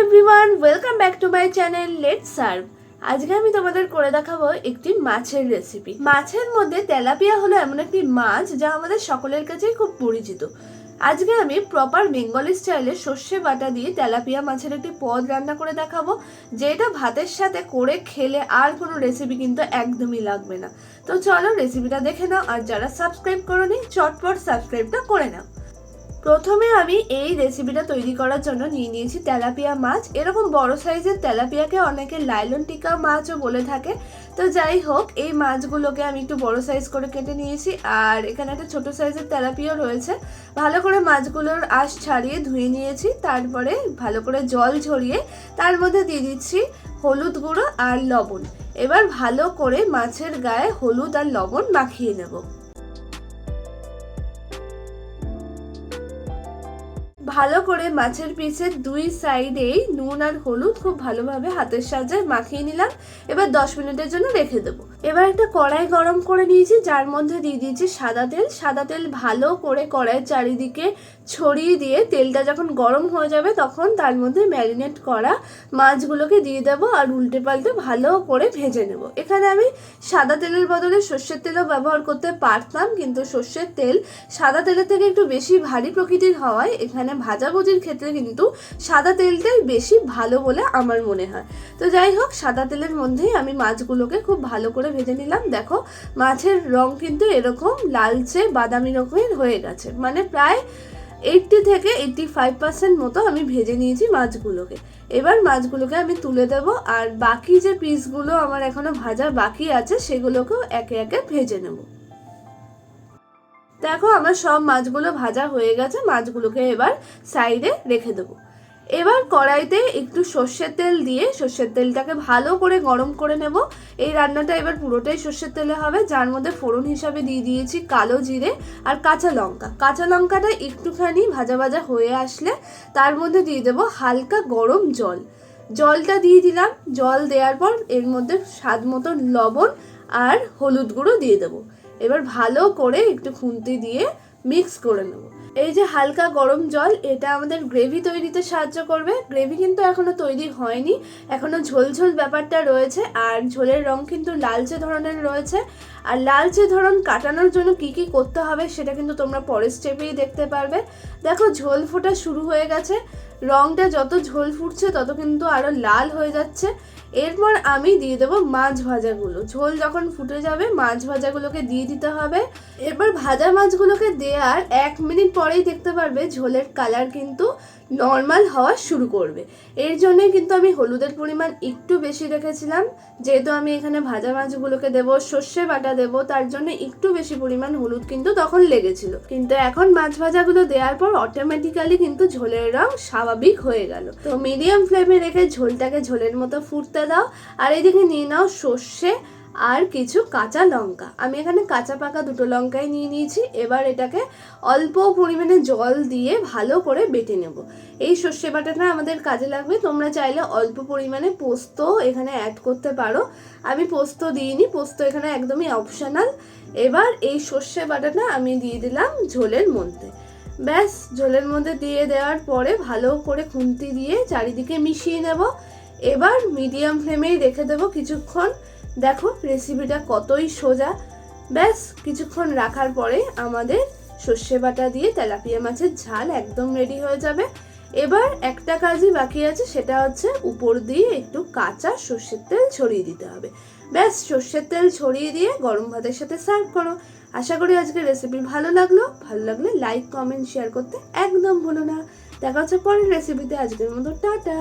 Everyone, welcome back to my channel let's serve. আজকে আমি তোমাদের করে দেখাবো একটি মাছের রেসিপি। মাছের মধ্যে তেলাপিয়া হলো এমন একটি মাছ যা আমাদের সকলের কাছেই খুব পরিচিত। আজকে আমি প্রপার বেঙ্গলি স্টাইলে সর্ষে বাটা দিয়ে তেলাপিয়া মাছের একটি পদ রান্না করে দেখাবো, যেটা ভাতের সাথে করে খেলে আর কোনো রেসিপি কিন্তু একদমই লাগবে না। তো চলো রেসিপিটা দেখে নাও, আর যারা সাবস্ক্রাইব করোনি চটপট সাবস্ক্রাইবটা করে নাও। প্রথমে আমি এই রেসিপিটা তৈরি করার জন্য নিয়ে নিয়েছি তেলাপিয়া মাছ। এরকম বড় সাইজের তেলাপিয়াকে অনেকে লাইলন টিকা মাছও বলে থাকে। তো যাই হোক, এই মাছগুলোকে আমি একটু বড় সাইজ করে কেটে নিয়েছি, আর এখানে একটা ছোট সাইজের তেলাপিয়া রয়েছে। ভালো করে মাছগুলোর আঁশ ছাড়িয়ে ধুয়ে নিয়েছি, তারপরে ভালো করে জল ঝরিয়ে তার মধ্যে দিয়ে দিচ্ছি হলুদ গুঁড়ো আর লবণ। এবার ভালো করে মাছের গায়ে হলুদ আর লবণ মাখিয়ে নেব। ভালো করে মাছের পিসের দুই সাইডেই নুন আর হলুদ খুব ভালোভাবে হাতের সাহায্যে মাখিয়ে নিলাম। এবার 10 মিনিটের জন্য রেখে দেবো। এবার একটা কড়াই গরম করে নিয়েছি, যার মধ্যে দিয়ে দিয়েছি সাদা তেল। সাদা তেল ভালো করে কড়াইয়ের চারিদিকে ছড়িয়ে দিয়ে তেলটা যখন গরম হয়ে যাবে তখন তার মধ্যে ম্যারিনেট করা মাছগুলোকে দিয়ে দেবো আর উল্টে পাল্টে ভালো করে ভেজে নেব। এখানে আমি সাদা তেলের বদলে সর্ষের তেলও ব্যবহার করতে পারতাম, কিন্তু সর্ষের তেল সাদা তেলের থেকে একটু বেশি ভারী প্রকৃতির হওয়ায় এখানে ভাজাভুজির ক্ষেত্রে কিন্তু সাদা তেলটাই বেশি ভালো বলে আমার মনে হয়। তো যাই হোক, সাদা তেলের মধ্যেই আমি মাছগুলোকে খুব ভালো করে ভেজে নিলাম। দেখো, মাছের রং কিন্তু এরকম লালচে বাদামি রকমের হয়ে গেছে, মানে প্রায় 80 থেকে 85% মতো আমি ভেজে নিয়েছি মাছগুলোকে। এবার মাছগুলোকে আমি তুলে দেব, আর বাকি যে পিসগুলো আমার এখনো ভাজা বাকি আছে সেগুলোকেও একে একে ভেজে নেব। দেখো, আমার সব মাছগুলো ভাজা হয়ে গেছে। মাছগুলোকে এবার সাইডে রেখে দেবো। এবার কড়াইতে একটু সর্ষের তেল দিয়ে সর্ষের তেলটাকে ভালো করে গরম করে নেব। এই রান্নাটা এবার পুরোটাই সর্ষের তেলে হবে, যার মধ্যে ফোড়ন হিসাবে দিয়ে দিয়েছি কালো জিরে আর কাঁচা লঙ্কা। কাঁচা লঙ্কাটা একটুখানি ভাজা ভাজা হয়ে আসলে তার মধ্যে দিয়ে দেবো হালকা গরম জল। জলটা দিয়ে দিলাম। জল দেওয়ার পর এর মধ্যে স্বাদ মতো লবণ আর হলুদ গুঁড়ো দিয়ে দেবো। এবার ভালো করে একটু খুন্তি দিয়ে মিক্স করে নেব। এই যে হালকা গরম জল, এটা আমাদের গ্রেভি তৈরিতে সাহায্য করবে। গ্রেভি কিন্তু এখনো তৈরি হয়নি, এখনো ঝোল ঝোল ব্যাপারটা রয়েছে, আর ঝোলের রং কিন্তু লালচে ধরনের রয়েছে। আর লালচে ধরন কাটানোর জন্য কি কি করতে হবে সেটা কিন্তু তোমরা পরের স্টেপেই দেখতে পারবে। দেখো, ঝোল ফোটা শুরু হয়ে গেছে। রংটা যত ঝোল ফুটছে তত কিন্তু আরো লাল হয়ে যাচ্ছে। এরপর আমি দিয়ে দেবো মাছ ভাজাগুলো। ঝোল যখন ফুটে যাবে মাছ ভাজাগুলোকে দিয়ে দিতে হবে। এরপর ভাজা মাছগুলোকে দেওয়ার 1 মিনিট পরেই দেখতে পারবে ঝোলের কালার কিন্তু নর্মাল হওয়া শুরু করবে। এর জন্যই কিন্তু আমি হলুদের পরিমাণ একটু বেশি রেখেছিলাম। যেহেতু আমি এখানে ভাজা মাছগুলোকে দেবো, সর্ষে বাটা দেবো, তার জন্য একটু বেশি পরিমাণ হলুদ কিন্তু তখন লেগেছিল। কিন্তু এখন মাছ ভাজাগুলো দেওয়ার পর অটোমেটিক্যালি কিন্তু ঝোলের রং স্বাভাবিক হয়ে গেল। তো মিডিয়াম ফ্লেমে রেখে ঝোলটাকে ঝোলের মতো ফুটতে দাও। আর এইদিকে নিয়ে নাও সর্ষে আর কিছু কাঁচা লঙ্কা। আমি এখানে কাঁচা পাকা 2টো লঙ্কাই নিয়ে নিয়েছি। এবার এটাকে অল্প পরিমাণে জল দিয়ে ভালো করে বেটে নেব। এই সর্ষে বাটাটা আমাদের কাজে লাগবে। তোমরা চাইলে অল্প পরিমাণে পোস্ত এখানে অ্যাড করতে পারো। আমি পোস্ত দিইনি, পোস্ত এখানে একদমই অপশনাল। এবার এই সর্ষে বাটাটা আমি দিয়ে দিলাম ঝোলের মধ্যে। ব্যাস, ঝোলের মধ্যে দিয়ে দেওয়ার পরে ভালো করে খুন্তি দিয়ে চারিদিকে মিশিয়ে নেব। এবার মিডিয়াম ফ্লেমেই রেখে দেবো কিছুক্ষণ। দেখো, রেসিপিটা কতই সোজা। ব্যাস, কিছুক্ষণ রাখার পরে আমাদের সর্ষে বাটা দিয়ে তেলাপিয়া মাছের ঝাল একদম রেডি হয়ে যাবে। এবার একটা কাজই বাকি আছে, সেটা হচ্ছে উপর দিয়ে একটু কাঁচা সর্ষের তেল ছড়িয়ে দিতে হবে। ব্যাস, সর্ষের তেল ছড়িয়ে দিয়ে গরম ভাতের সাথে সার্ভ করো। আশা করি আজকের রেসিপি ভালো লাগলে লাইক কমেন্ট শেয়ার করতে একদম ভুলো না। দেখা হচ্ছে পরের রেসিপিতে। আজকের মতো টাটা।